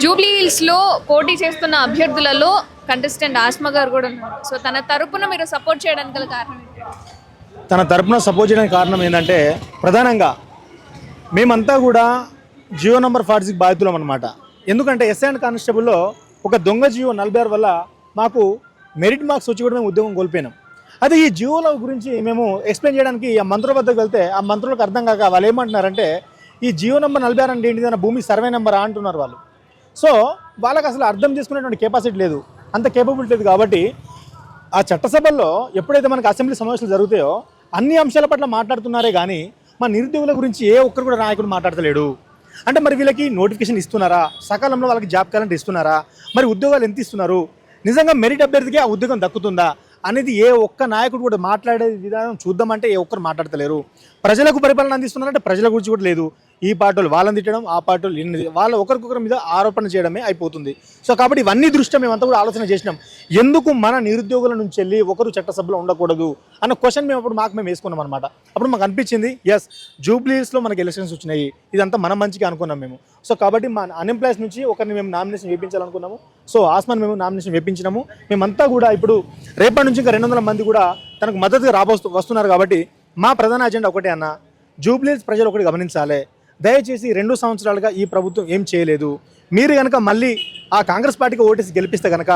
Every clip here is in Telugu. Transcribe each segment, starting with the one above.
జూబ్లీ హిల్స్లో పోటీ చేస్తున్న అభ్యర్థులలో కంటెస్టెంట్ ఆస్మా గారు కూడా ఉన్నారు. సో తన తరపున మీరు సపోర్ట్ చేయడానికి గల కారణం ఏంటి? తన తరపున సపోర్ట్ చేయడానికి కారణం ఏంటంటే ప్రధానంగా మేమంతా కూడా జియో నంబర్ 46 బాధితులం అనమాట. ఎందుకంటే ఎస్ఐ అండ్ కానిస్టేబుల్లో ఒక దొంగ జియో 46 వల్ల మాకు మెరిట్ మార్క్స్ వచ్చి కూడా మేము ఉద్యోగం కోల్పోయినాం. అదే ఈ జియోల గురించి మేము ఎక్స్ప్లెయిన్ చేయడానికి ఆ మంత్రుల వద్దకు వెళ్తే ఆ మంత్రులకు అర్థం కాక వాళ్ళు ఏమంటున్నారంటే ఈ జియో నెంబర్ 46 అంటే ఏంటిది అన్న భూమి సర్వే నెంబర్ అంటున్నారు వాళ్ళు. సో వాళ్ళకి అసలు అర్థం చేసుకునేటువంటి కెపాసిటీ లేదు, అంత కేపబిలిటీ లేదు. కాబట్టి ఆ చట్టసభల్లో ఎప్పుడైతే మనకు అసెంబ్లీ సమావేశాలు జరుగుతాయో అన్ని అంశాల పట్ల మాట్లాడుతున్నారే కానీ మా నిరుద్యోగుల గురించి ఏ ఒక్కరు కూడా నాయకుడు మాట్లాడతలేడు. అంటే మరి వీళ్ళకి నోటిఫికేషన్ ఇస్తున్నారా, సకాలంలో వాళ్ళకి జాబ్ క్యాలెండర్ ఇస్తున్నారా, మరి ఉద్యోగాలు ఎంత ఇస్తున్నారు, నిజంగా మెరిట్ అభ్యర్థికి ఆ ఉద్యోగం దక్కుతుందా అనేది ఏ ఒక్క నాయకుడు కూడా మాట్లాడే విధానం చూద్దామంటే ఏ ఒక్కరు మాట్లాడతలేరు. ప్రజలకు పరిపాలన అందిస్తున్నారంటే ప్రజల గురించి కూడా లేదు. ఈ పార్టీలు వాళ్ళని తిట్టడం, ఆ పార్టీలు వాళ్ళ ఒకరికొకరి మీద ఆరోపణ చేయడమే అయిపోతుంది. సో కాబట్టి ఇవన్నీ దృష్ట్యా మేమంతా కూడా ఆలోచన చేసినాం, ఎందుకు మన నిరుద్యోగుల నుంచి వెళ్ళి ఒకరు చట్టసభలో ఉండకూడదు అన్న క్వశ్చన్ మేము అప్పుడు మేము వేసుకున్నాం అనమాట. అప్పుడు మాకు అనిపించింది ఎస్ జూబ్లీస్లో మనకి ఎలక్షన్స్ వచ్చినాయి, ఇదంతా మన మంచిగా అనుకున్నాం మేము. సో కాబట్టి మా అన్ఎంప్లాయ్స్ నుంచి ఒకరిని మేము నామినేషన్ వేయించాలనుకున్నాము. సో ఆస్మాన్ మేము నామినేషన్ వేయించినాము. మేమంతా కూడా ఇప్పుడు రేపటి నుంచి ఇంకా 200 మంది కూడా తనకు మద్దతుగా వస్తున్నారు. కాబట్టి మా ప్రధాన అజెండా ఒకటే అన్న, జూబ్లీస్ ప్రజలు ఒకటి గమనించాలి, దయచేసి 2 సంవత్సరాలుగా ఈ ప్రభుత్వం ఏం చేయలేదు. మీరు కనుక మళ్ళీ ఆ కాంగ్రెస్ పార్టీకి ఓటేసి గెలిపిస్తే కనుక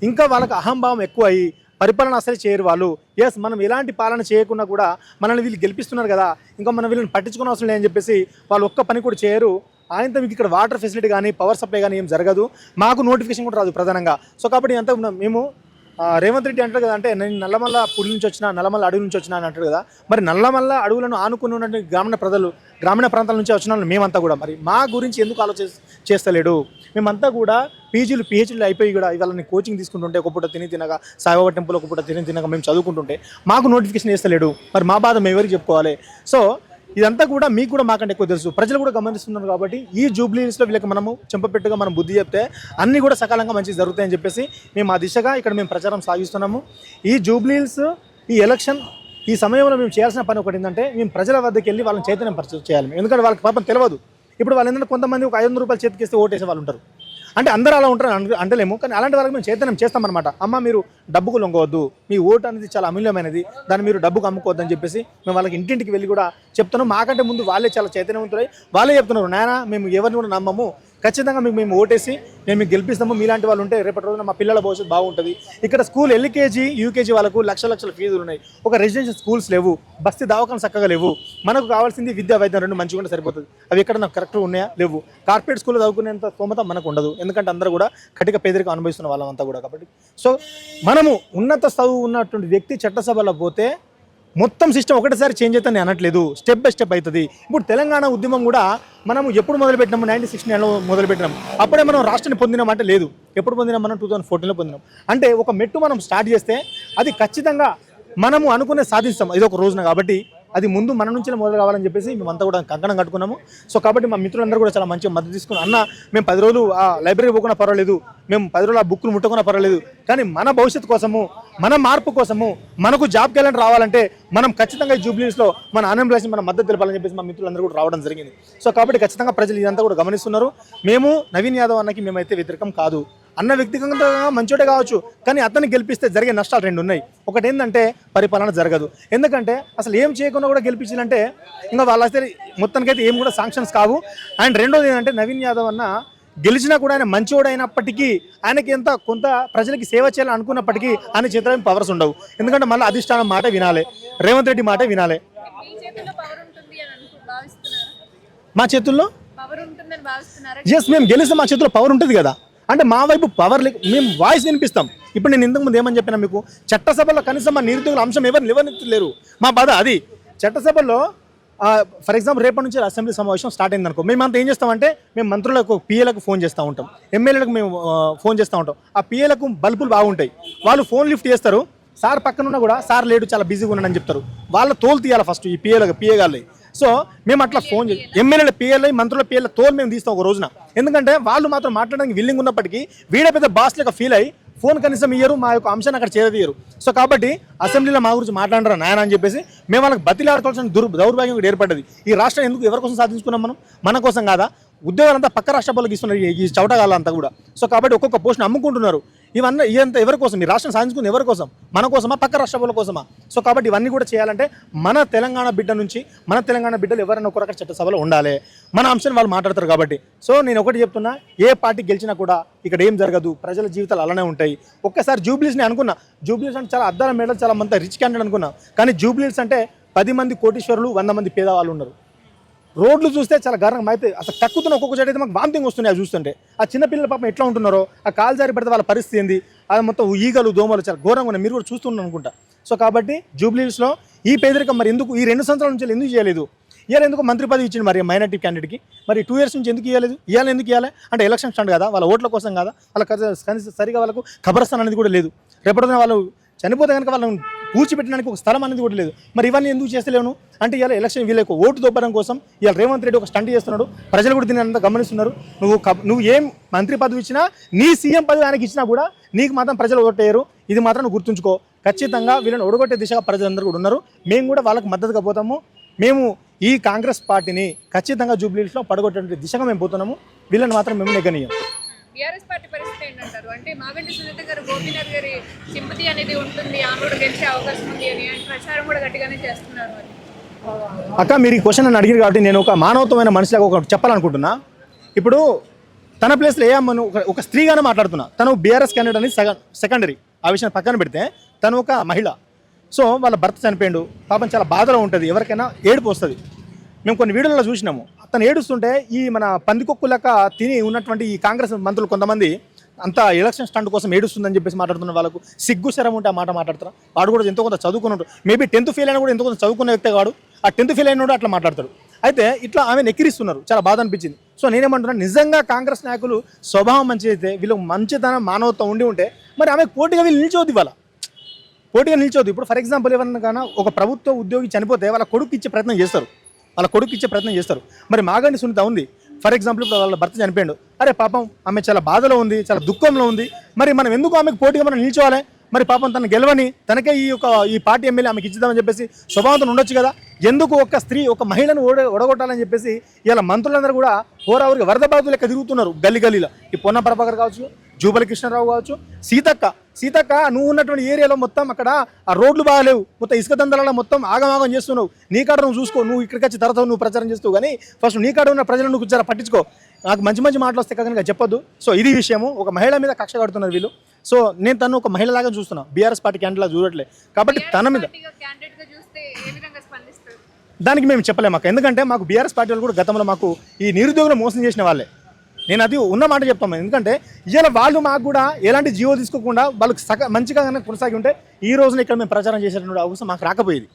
ఇంకా వాళ్ళకి అహంభావం ఎక్కువ అయ్యి పరిపాలన అసలు చేయరు వాళ్ళు. ఎస్ మనం ఎలాంటి పాలన చేయకుండా కూడా మనల్ని వీళ్ళు గెలిపిస్తున్నారు కదా, ఇంకా మనం వీళ్ళని పట్టించుకునే అవసరం లేదని చెప్పేసి వాళ్ళు ఒక్క పని కూడా చేయరు. ఆయనతో మీకు ఇక్కడ వాటర్ ఫెసిలిటీ కానీ పవర్ సప్లై కానీ ఏం జరగదు, మాకు నోటిఫికేషన్ కూడా రాదు ప్రధానంగా. సో కాబట్టి అంతా మేము రేవంత్ రెడ్డి అంటారు కదా, అంటే నేను నల్లమల్ల పులి నుంచి వచ్చిన, నల్లమల్ల అడవి నుంచి వచ్చిన అని అంటారు కదా, మరి నల్లమల్ల అడవులను ఆనుకుని ఉన్నటువంటి గ్రామీణ ప్రాంతాల నుంచి వచ్చిన వాళ్ళు మేమంతా కూడా మరి మా గురించి ఎందుకు చేస్తలేడు. మేమంతా కూడా పిహెచ్డీలు అయిపోయి కూడా ఇవాళ కోచింగ్ తీసుకుంటుంటే ఒక పూట తినగా సాయిబాబా టెంపుల్ ఒక పూట తినగా మేము చదువుకుంటుంటే మాకు నోటిఫికేషన్ చేస్తలేడు. మరి మా బాధ మేము ఎవరికి చెప్పుకోవాలి? సో ఇదంతా కూడా మీకు కూడా మాకంటే ఎక్కువ తెలుసు, ప్రజలు కూడా గమనిస్తున్నారు. కాబట్టి ఈ జూబ్లీస్లో వీళ్ళకి మనము చెంపపెట్టుగా మనం బుద్ధి చెప్తే అన్నీ కూడా సకాలంగా మంచిగా జరుగుతాయని చెప్పేసి మేము ఆ దిశగా ఇక్కడ మేము ప్రచారం సాగిస్తున్నాము. ఈ జూబ్లీస్ ఈ ఎలక్షన్ ఈ సమయంలో మేము చేయాల్సిన పని ఒకటి ఏంటంటే మేము ప్రజల వద్దకు వెళ్ళి వాళ్ళని చైతన్యం చేయాలి. ఎందుకంటే వాళ్ళకి పాపం తెలియదు. ఇప్పుడు వాళ్ళు ఏంటంటే కొంతమంది ఒక 500 రూపాయలు చేతికిస్తే ఓటేసే వాళ్ళు ఉంటారు. అంటే అందరూ అలా ఉంటారు అంటలేము, కానీ అలాంటి వాళ్ళకి మేము చైతన్యం చేస్తామన్నమాట. అమ్మ మీరు డబ్బుకు లొంగవద్దు, మీ ఓటు అనేది చాలా అమూల్యమైనది, దాన్ని మీరు డబ్బుకు అమ్ముకోవద్దు అని చెప్పేసి మేము వాళ్ళకి ఇంటింటికి వెళ్ళి కూడా చెప్తున్నాం. మాకంటే ముందు వాళ్ళే చాలా చైతన్యవంతులై వాళ్ళే చెప్తున్నారు, నాయన మేము ఎవరిని కూడా నమ్మము, ఖచ్చితంగా మేము ఓటేసి మేము గెలిపిస్తాము. మీలాంటి వాళ్ళు ఉంటే రేపటి రోజున మా పిల్లల భవిష్యత్తు బాగుంటుంది. ఇక్కడ స్కూల్ ఎల్కేజీ యూకేజీ వాళ్ళకు లక్షల ఫీజులు ఉన్నాయి, ఒక రెసిడెన్షియల్ స్కూల్స్ లేవు, బస్తీ దవాఖాన చక్కగా లేవు. మనకు కావాల్సింది విద్యా వైద్యం రెండు మంచిగా ఉంటే సరిపోతుంది. అవి ఎక్కడ నాకు కరెక్ట్గా ఉన్నాయా? లేవు. కార్పొరేట్ స్కూల్లో చదువుకునేంత స్తోమత మనకు ఉండదు, ఎందుకంటే అందరూ కూడా కటిక పేదరికం అనుభవిస్తున్న వాళ్ళంతా కూడా. కాబట్టి సో మనము ఉన్నత చదువు ఉన్నటువంటి వ్యక్తి చట్టసభలో పోతే మొత్తం సిస్టమ్ ఒకటేసారి చేంజ్ అవుతుంది అనట్లేదు, స్టెప్ బై స్టెప్ అవుతుంది. ఇప్పుడు తెలంగాణ ఉద్యమం కూడా మనం ఎప్పుడు మొదలుపెట్టినాము? 1969లో మొదలుపెట్టినాం. అప్పుడే మనం రాష్ట్రాన్ని పొందినాం అంటే లేదు. ఎప్పుడు పొందినాం? మనం 2014లో పొందినాం. అంటే ఒక మెట్టు మనం స్టార్ట్ చేస్తే అది ఖచ్చితంగా మనము అనుకునే సాధిస్తాం ఇది ఒక రోజున. కాబట్టి అది ముందు మన నుంచి మొదలు కావాలని చెప్పేసి మేమంతా కూడా కంకణం కట్టుకున్నాము. సో కాబట్టి మా మిత్రులందరూ కూడా చాలా మంచిగా మద్దతు తీసుకున్నాం. అన్న మేము 10 రోజులు ఆ లైబ్రరీ పోకున్నా పర్వాలేదు, మేము 10 రోజులు ఆ బుక్లు ముట్టుకున్నా పర్వాలేదు, కానీ మన భవిష్యత్తు కోసము, మన మార్పు కోసము, మనకు జాబ్ క్యాలెండర్ రావాలంటే మనం ఖచ్చితంగా జూబ్లీస్లో మన అన్ఎంప్లాయ్స్ని మన మద్దతు తెలపాలని చెప్పేసి మా మిత్రులందరూ కూడా రావడం జరిగింది. సో కాబట్టి ఖచ్చితంగా ప్రజలు ఇదంతా కూడా గమనిస్తున్నారు. మేము నవీన్ యాదవ్ అన్నకి మేమైతే వ్యతిరేకం కాదు. అన్న వ్యక్తిగతంగా మంచోటే కావచ్చు, కానీ అతన్ని గెలిపిస్తే జరిగే నష్టాలు 2 ఉన్నాయి. ఒకటి ఏంటంటే పరిపాలన జరగదు, ఎందుకంటే అసలు ఏం చేయకుండా కూడా గెలిపించాలంటే ఇంకా వాళ్ళైతే మొత్తానికైతే ఏం కూడా శాంక్షన్స్ కావు. అండ్ రెండోది ఏంటంటే నవీన్ యాదవ్ అన్న గెలిచినా కూడా ఆయన మంచోడు అయినప్పటికీ ఆయనకి కొంత ప్రజలకి సేవ చేయాలని అనుకున్నప్పటికీ ఆయన చేతిలో పవర్స్ ఉండవు. ఎందుకంటే మళ్ళీ అధిష్టానం మాట వినాలి, రేవంత్ రెడ్డి మాట వినాలి. మా చేతుల్లో ఎస్ మేము గెలిస్తే మా చేతుల్లో పవర్ ఉంటుంది కదా. అంటే మా వైపు పవర్ మేము వాయిస్ వినిపిస్తాం. ఇప్పుడు నేను ఇంతకుముందు ఏమని చెప్పినా మీకు, చట్టసభలో కనీసం మా నిరుద్యోగుల అంశం ఎవరు లేవనెత్తలేరు. మా బాధ అది. చట్టసభలో ఫర్ ఎగ్జాంపుల్ రేపటి నుంచి అసెంబ్లీ సమావేశం స్టార్ట్ అయింది అనుకో, మేమంతా ఏం చేస్తామంటే మేము మంత్రులకు పిఏలకు ఫోన్ చేస్తూ ఉంటాం, ఎమ్మెల్యేలకు మేము ఫోన్ చేస్తూ ఉంటాం. ఆ పిఏలకు బల్బులు బాగుంటాయి, వాళ్ళు ఫోన్ లిఫ్ట్ చేస్తారు. సార్ పక్కనున్నా కూడా సార్ లేడు చాలా బిజీగా ఉన్నాడని చెప్తారు. వాళ్ళ తోలు తీయాలి ఫస్ట్ ఈ పిఏ గాళ్ళు. సో మేము అట్లా ఫోన్ చేసి ఎమ్మెల్యేల పిఎల్ఐ మంత్రుల పిఎల్ తోలు మేము తీస్తాం ఒక రోజున. ఎందుకంటే వాళ్ళు మాత్రం మాట్లాడడానికి విల్లింగ్ ఉన్నప్పటికీ వీడే పెద్ద బాస్ లెక్క ఫీల్ అయ్యి ఫోన్ కనీసం ఇయ్యరు, మా యొక్క అంశాన్ని అక్కడ చేరదీయరు. సో కాబట్టి అసెంబ్లీలో మా గురించి మాట్లాడరా నాయన అని చెప్పేసి మేము వాళ్ళకి బతిలాడుకోవాల్సిన దౌర్భాగ్యం కూడా ఏర్పడ్డది. ఈ రాష్ట్రం ఎందుకు ఎవరి కోసం సాధించుకున్నాం? మనం మన కోసం కాదా? ఉద్యోగాలంతా పక్క రాష్ట్రాలకు ఇస్తున్నారు ఈ చవటగాళ్ళంతా కూడా. సో కాబట్టి ఒక్కొక్క పోస్ట్ని అమ్ముకుంటున్నారు. ఇదంతా ఎవరి కోసం? ఈ రాష్ట్రం సాధించుకుంది ఎవరి కోసం? మన కోసమా, పక్క రాష్ట్రాల కోసమా? సో కాబట్టి ఇవన్నీ కూడా చేయాలంటే మన తెలంగాణ బిడ్డ నుంచి మన తెలంగాణ బిడ్డలు ఎవరైనా ఒకరొకరు చట్టసభలో ఉండాలి. మన అంశాన్ని వాళ్ళు మాట్లాడతారు కాబట్టి. సో నేను ఒకటి చెప్తున్నా, ఏ పార్టీ గెలిచినా కూడా ఇక్కడ ఏం జరగదు, ప్రజల జీవితాలు అలానే ఉంటాయి. ఒక్కసారి జూబ్లీస్ని అనుకున్నా, జూబ్లీస్ అంటే చాలా అద్దాల మేడలు, చాలా మంది రిచ్ క్యాండిడేట్ అనుకున్నా. కానీ జూబ్లీస్ అంటే 10 మంది కోటీశ్వరులు, 100 మంది పేదవాళ్ళు ఉన్నారు. రోడ్లు చూస్తే చాలా ఘోరంగా అయితే అసలు కక్కుతున్న ఒక్కొక్క చోట అయితే మాకు వాంతింగ్ వస్తున్నాయి. అది చూస్తుంటే ఆ చిన్నపిల్లల పాపం ఎట్లా ఉంటున్నారో, ఆ కాలు జారి పడితే వాళ్ళ పరిస్థితి ఏంది, అది మొత్తం ఈగలు దోమలు చాలా ఘోరంగా ఉన్నాయి. మీరు కూడా చూస్తున్నారు అనుకుంటా. సో కాబట్టి జూబ్లీస్లో ఈ పేదరికం మరి ఎందుకు ఈ 2 సంవత్సరాల నుంచి ఎందుకు చేయలేదు? ఇవాళ ఎందుకు మంత్రి పదవి ఇచ్చింది మరి మైనార్టీ క్యాండిడేట్కి? మరి 2 years నుంచి ఎందుకు ఇవ్వలేదు? ఇవాళ ఎందుకు ఇవ్వాలి అంటే ఎలక్షన్ స్టాండ్ కదా, వాళ్ళ ఓట్ల కోసం కదా, వాళ్ళ సరిగా వాళ్ళకు ఖబరస్థాన్ అనేది కూడా లేదు. రేపటిన వాళ్ళు చనిపోతే కనుక వాళ్ళని పూడ్చిపెట్టడానికి ఒక స్థలం అనేది కూడా లేదు. మరి ఇవన్నీ ఎందుకు చేస్తలేను అంటే ఇవాళ ఎలక్షన్ వీళ్ళకు ఓటు దొబ్బడం కోసం ఇవాళ రేవంత్ రెడ్డి ఒక స్టంట్ చేస్తున్నాడు. ప్రజలు కూడా దీన్ని అంతా గమనిస్తున్నారు. నువ్వు ఏం మంత్రి పదవి ఇచ్చినా, నీ సీఎం పదవి ఆయనకి ఇచ్చినా కూడా నీకు మాత్రం ప్రజలు ఓటేయరు. ఇది మాత్రం నువ్వు గుర్తుంచుకో. ఖచ్చితంగా వీళ్ళని ఒడగొట్టే దిశగా ప్రజలందరూ కూడా ఉన్నారు. మేము కూడా వాళ్ళకి మద్దతుగా పోతాము. మేము ఈ కాంగ్రెస్ పార్టీని ఖచ్చితంగా జూబ్లీస్లో పడగొట్టే దిశగా మేము పోతున్నాము. వీళ్ళని మాత్రం మేము నెగ్గనీయం. బీఆర్ఎస్ పార్టీ పరిస్థితి ఏంటంటారు? అంటే మాగంటి సునీత గారు, గోపీనాథ్ గారి సింపతి అనేది ఉంటుంది, ఆమె కూడా గెలిచే అవకాశం ఉంది అని ప్రచారం కూడా గట్టిగానే చేస్తున్నారు. మరి అక్క మీరు ఈ క్వశ్చన్ నన్ను అడిగారు కాబట్టి నేను ఒక మానవత్వమైన మనిషిలాగా ఒక చెప్పాలనుకుంటున్నా. ఇప్పుడు తన ప్లేస్లో ఏ అమ్మను ఒక స్త్రీగానే మాట్లాడుతున్నా. తను బీఆర్ఎస్ క్యాండిడేట్ అనేది సెకండరీ. ఆ విషయాన్ని పక్కన పెడితే తను ఒక మహిళ. సో వాళ్ళ భర్త చనిపోయాడు, పాపం చాలా బాధలో ఉంటుంది, ఎవరికైనా ఏడుపు వస్తుంది. మేము కొన్ని వీడియోలలో చూసినాము. తను ఏడుస్తుంటే ఈ మన పందికొక్కులక తిని ఉన్నటువంటి ఈ కాంగ్రెస్ మంత్రులు కొంతమంది అంత ఎలక్షన్ స్టంట్ కోసం ఏడుస్తుందని చెప్పేసి మాట్లాడుతున్న వాళ్ళకు సిగ్గు శరం ఉంటే ఆ మాట మాట్లాడతారు. వాడు కూడా ఎంతో కొంత చదువుకుని ఉంటాడు. మేబీ 10th ఫెయిల్ అయినా కూడా ఎంతో కొంత చదువుకున్న వ్యక్తే వాడు. ఆ 10th ఫెయిల్ అయినా కూడా అట్లా మాట్లాడతాడు. అయితే ఇట్లా ఆమె ఎక్కిరిస్తున్నారు, చాలా బాధ అనిపించింది. సో నేనేమంటున్నాను, నిజంగా కాంగ్రెస్ నాయకులు స్వభావం మంచిది అయితే, వీళ్ళకి మంచితనం మానవత్వం ఉండి ఉంటే మరి ఆమె పోటీగా వీళ్ళు నిల్చోద్ది, ఇవాళ పోటీగా నిల్చోద్దు. ఇప్పుడు ఫర్ ఎగ్జాంపుల్ ఎవరికైనా ఒక ప్రభుత్వ ఉద్యోగి చనిపోతే వాళ్ళ కొడుకు ఇచ్చే ప్రయత్నం చేస్తారు. మరి మాగంటి సునీత ఉంది, ఫర్ ఎగ్జాంపుల్ ఇప్పుడు వాళ్ళ భర్త చనిపోయాడు. అరే పాపం ఆమె చాలా బాధలో ఉంది, చాలా దుఃఖంలో ఉంది. మరి మనం ఎందుకు ఆమెకు పోటీగా మనం నిల్చోవాలి? మరి పాపం తను గెలవని, తనకే ఈ పార్టీ ఎమ్మెల్యే ఆమెకి ఇచ్చిద్దామని చెప్పేసి స్వభావంతో ఉండొచ్చు కదా. ఎందుకు ఒక స్త్రీ ఒక మహిళను ఓడగొట్టాలని చెప్పేసి ఇలా మంత్రులందరూ కూడా హోరావరికి వరద బాధితులు లెక్క తిరుగుతున్నారు గల్లీలో. ఈ పొన్న ప్రభాకర్ కావచ్చు, జూపల్లి కృష్ణారావు కావచ్చు, సీతక్క నువ్వు ఉన్నటువంటి ఏరియాలో మొత్తం అక్కడ ఆ రోడ్లు బాగాలేవు, మొత్తం ఇసుక దందాలలో మొత్తం ఆగమాగం చేస్తున్నావు. నీ కాడ నువ్వు చూసుకో, నువ్వు ఇక్కడికి వచ్చి తర్వాత నువ్వు ప్రచారం చేస్తావు. కానీ ఫస్ట్ నీ కాడ ఉన్న ప్రజలను నువ్వు జర పట్టించుకో. నాకు మంచి మాటలు వస్తే కనుక చెప్పొద్దు. సో ఇది విషయము. ఒక మహిళ మీద కక్ష కడుతున్నారు వీళ్ళు. సో నేను తను ఒక మహిళలాగా చూస్తున్నా, బీఆర్ఎస్ పార్టీ క్యాండిడేట్ లాగా చూడట్లే. కాబట్టి తన మీద దానికి మేము చెప్పలేము అక్క. ఎందుకంటే మాకు బీఆర్ఎస్ పార్టీ వాళ్ళు కూడా గతంలో మాకు ఈ నిరుద్యోగులు మోసం చేసిన వాళ్ళే. నేను అది ఉన్న మాట చెప్తాను. ఎందుకంటే ఇవాళ వాళ్ళు మాకు కూడా ఎలాంటి జీవో తీసుకోకుండా వాళ్ళకి మంచిగా కొనసాగి ఉంటే ఈ రోజున ఇక్కడ మేము ప్రచారం చేసేటువంటి అవసరం మాకు రాకపోయేది.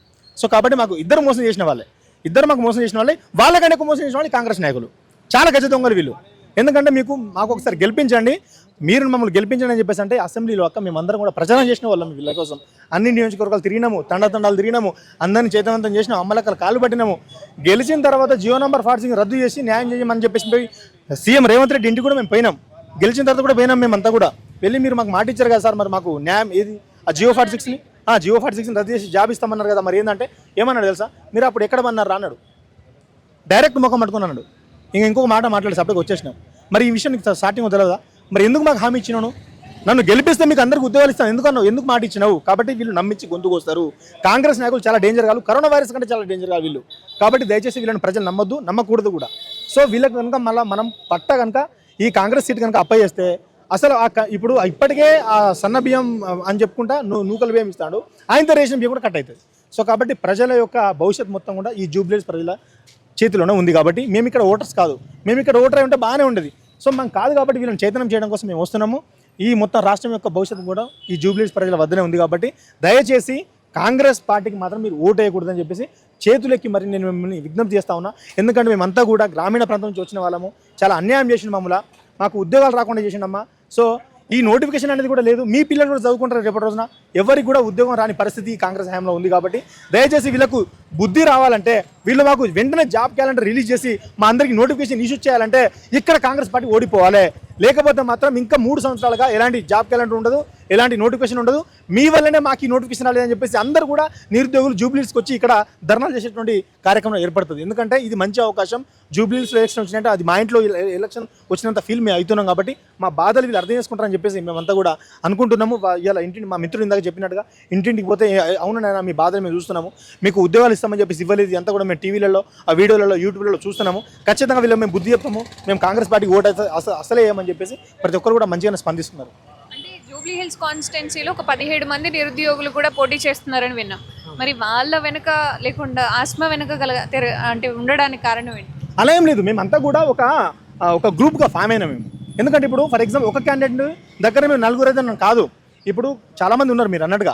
సో కాబట్టి మాకు ఇద్దరు మాకు మోసం చేసిన వాళ్ళే, వాళ్ళకంటే ఎక్కువ మోసం చేసిన వాళ్ళు కాంగ్రెస్ నాయకులు. చాలా గజ దొంగలు వీళ్ళు. ఎందుకంటే మాకు ఒకసారి గెలిపించండి, మీరు మమ్మల్ని గెలిపించండి అని చెప్పేసి అంటే అసెంబ్లీలో అక్క మేమందరం కూడా ప్రచారం చేసిన వాళ్ళం వీళ్ళ కోసం. అన్ని నియోజకవర్గాలు తిరిగినాము, తండాలు తిరిగినాము, అందరినీ చైతన్యవంతం చేసినాము, అమ్మలక్కలు కాలు పట్టినాము. గెలిచిన తర్వాత జియో నంబర్ 46 రద్దు చేసి న్యాయం చేయమని చెప్పేసి పోయి సీఎం రేవంత్ రెడ్డి ఇంటికి కూడా మేము పోయినాం. గెలిచిన తర్వాత కూడా పోయినాం మేమంతా కూడా. వెళ్ళి మీరు మాకు మాట ఇచ్చారు కదా సార్, మరి మాకు న్యాయం ఏది? ఆ జియో 46ని రద్దు చేసి జాబ్ ఇస్తామన్నారు కదా. మరి ఏంటంటే ఏమన్నాడు తెలుసా, మీరు అప్పుడు ఎక్కడ అన్నారు అన్నాడు. డైరెక్ట్ ముఖం పట్టుకున్నాడు. ఇంకొక మాట మాట్లాడి సపరేట్గా వచ్చేసినాం. మరి ఈ విషయం నీకు స్టార్టింగ్ వదలదా? మరి ఎందుకు మాకు హామీ ఇచ్చినాను? నన్ను గెలిపిస్తే మీకు అందరికీ ఉద్యోగాలు ఇస్తాను ఎందుకు మాట ఇచ్చినావు? కాబట్టి వీళ్ళు నమ్మించి గొంతుకు వస్తారు. కాంగ్రెస్ నాయకులు చాలా డేంజర్ కాదు, కరోనా వైరస్ కంటే చాలా డేంజర్ కాదు వీళ్ళు. కాబట్టి దయచేసి వీళ్ళని ప్రజలు నమ్మకూడదు కూడా. సో వీళ్ళకి కనుక మళ్ళీ మనం కనుక ఈ కాంగ్రెస్ సీట్ కనుక అప్పై చేస్తే అసలు ఇప్పుడు ఇప్పటికే ఆ సన్న బియ్యం అని చెప్పుకుంటా నూకల బియ్యం ఇస్తాడు, ఆయనతో రేషన్ బియ్యం కూడా కట్ అవుతుంది. సో కాబట్టి ప్రజల యొక్క భవిష్యత్ మొత్తం కూడా ఈ జూబ్లీస్ ప్రజల చేతిలోనే ఉంది. కాబట్టి మేము ఇక్కడ ఓటర్స్ కాదు, మేము ఇక్కడ ఓటర్ అయి ఉంటే బాగానే ఉండేది. సో మనం కాదు కాబట్టి వీళ్ళని చైతన్యం చేయడం కోసం మేము వస్తున్నాము. ఈ మొత్తం రాష్ట్రం యొక్క భవిష్యత్తు కూడా ఈ జూబ్లీస్ ప్రజల వద్దనే ఉంది. కాబట్టి దయచేసి కాంగ్రెస్ పార్టీకి మాత్రం మీరు ఓటు వేయకూడదని చెప్పేసి చేతులెక్కి మరి నేను మిమ్మల్ని విజ్ఞప్తి చేస్తా ఉన్నా. ఎందుకంటే మేమంతా కూడా గ్రామీణ ప్రాంతం నుంచి వచ్చిన వాళ్ళము, చాలా అన్యాయం చేసిన మమ్మల్ని, మాకు ఉద్యోగాలు రాకుండా చేసిండమ్మా. సో ఈ నోటిఫికేషన్ అనేది కూడా లేదు. మీ పిల్లలు కూడా చదువుకుంటారు రేపటి రోజున, ఎవరికి కూడా ఉద్యోగం రాని పరిస్థితి కాంగ్రెస్ హయాంలో ఉంది. కాబట్టి దయచేసి వీళ్ళకు బుద్ధి రావాలంటే వీళ్ళు మాకు వెంటనే జాబ్ క్యాలెండర్ రిలీజ్ చేసి మా అందరికీ నోటిఫికేషన్ ఇష్యూ చేయాలంటే ఇక్కడ కాంగ్రెస్ పార్టీ ఓడిపోవాలి. లేకపోతే మాత్రం ఇంకా 3 సంవత్సరాలుగా ఎలాంటి జాబ్ క్యాలెండర్ ఉండదు, ఎలాంటి నోటిఫికేషన్ ఉండదు. మీ వల్లనే మాకు ఈ నోటిఫికేషన్ రాలేదని చెప్పేసి అందరూ కూడా నిరుద్యోగులు జూబ్లీహిల్స్కి వచ్చి ఇక్కడ ధర్నాలు చేసేటువంటి కార్యక్రమం ఏర్పడుతుంది. ఎందుకంటే ఇది మంచి అవకాశం. జూబ్లీహిల్స్లో ఎలక్షన్ వచ్చినట్టే అది మా ఇంట్లో ఎలక్షన్ వచ్చినంత ఫీల్ మేము అవుతున్నాం కాబట్టి మా బాధలు వీళ్ళు అర్థం చేసుకుంటారని చెప్పేసి మేమంతా కూడా అనుకుంటున్నాము. ఇలా ఇంటిని మా మిత్రుడు ఇందాక చెప్పినట్టుగా ఇంటింటికి పోతే అవునైనా మీ బాధలు మేము చూస్తున్నాము, మీకు ఉద్యోగాలు ఇస్తామని చెప్పేసి ఇవ్వలేదు, అంతా కూడా మేము టీవీలలో ఆ వీడియోలలో యూట్యూబ్లలో చూస్తున్నాము. ఖచ్చితంగా వీళ్ళు మేము బుద్ధి చెప్తాము, మేము కాంగ్రెస్ పార్టీకి ఓటు అసలే వేయమని చెప్పేసి ప్రతి ఒక్కరు కూడా మంచిగానే స్పందిస్తున్నారు. అంటే జూబ్లీహిల్స్ కాన్స్టిట్యున్సీలో ఒక 17 మంది నిరుద్యోగులు కూడా పోటీ చేస్తున్నారని విన్నాం. మరి వాళ్ళ వెనుక లేకుండా ఆస్మా వెనుక అంటే ఉండడానికి కారణం ఏంటి? అలా ఏం లేదు, మేమంతా కూడా ఒక గ్రూప్గా ఫామ్ అయినా మేము. ఎందుకంటే ఇప్పుడు ఫర్ ఎగ్జాంపుల్ ఒక క్యాండిడేట్ దగ్గర మేము నలుగురు అయితే కాదు, ఇప్పుడు చాలామంది ఉన్నారు మీరు అన్నట్టుగా.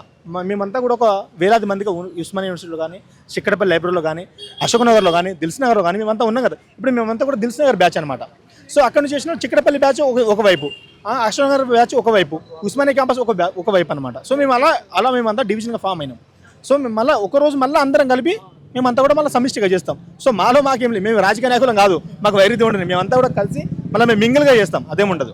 మేమంతా కూడా ఒక వేలాది మందిగా ఉస్మానియా యూనివర్సిటీలో కానీ, చిక్కడపల్లి లైబ్రరీలో కానీ, అశోక్ నగర్లో కానీ, దిల్సుఖ్ నగర్లో కానీ మేమంతా ఉన్నాం కదా. ఇప్పుడు మేమంతా కూడా దిల్సుఖ్ నగర్ బ్యాచ్ అనమాట. సో అక్కడ నుంచి చేసిన చిక్కడపల్లి బ్యాచ్ ఒకవైపు, అశోక్ నగర్ బ్యాచ్ ఒకవైపు, ఉస్మానియా క్యాంపస్ ఒకవైపు అనమాట. సో మేము అలా మేమంతా డివిజన్గా ఫామ్ అయినాం. సో మేము మళ్ళీ ఒకరోజు మళ్ళీ అందరం కలిపి మేమంతా కూడా మళ్ళీ సమిష్టిగా చేస్తాం. సో మాకేం లేదు, మేము రాజకీయ నాయకులం కాదు, మాకు వైరుధ్యం ఉండదు. మేమంతా కూడా కలిసి మళ్ళీ మేము మింగిల్గా చేస్తాం, అదేముండదు.